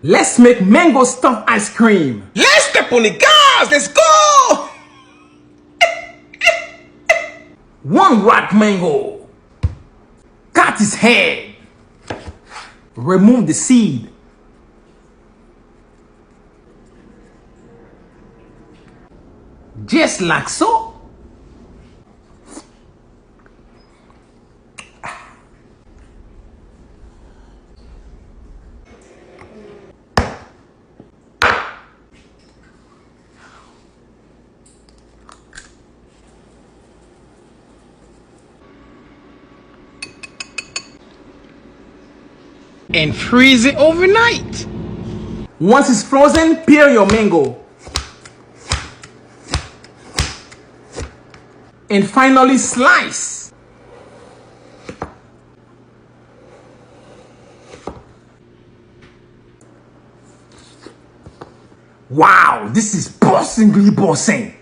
Let's make mango stuffed ice cream. Let's step on the gas. Let's go. One ripe mango. Cut its head. Remove the seed. Just like so. And freeze it overnight. Once it's frozen, peel your mango. And finally slice. Wow, this is bossingly bossing.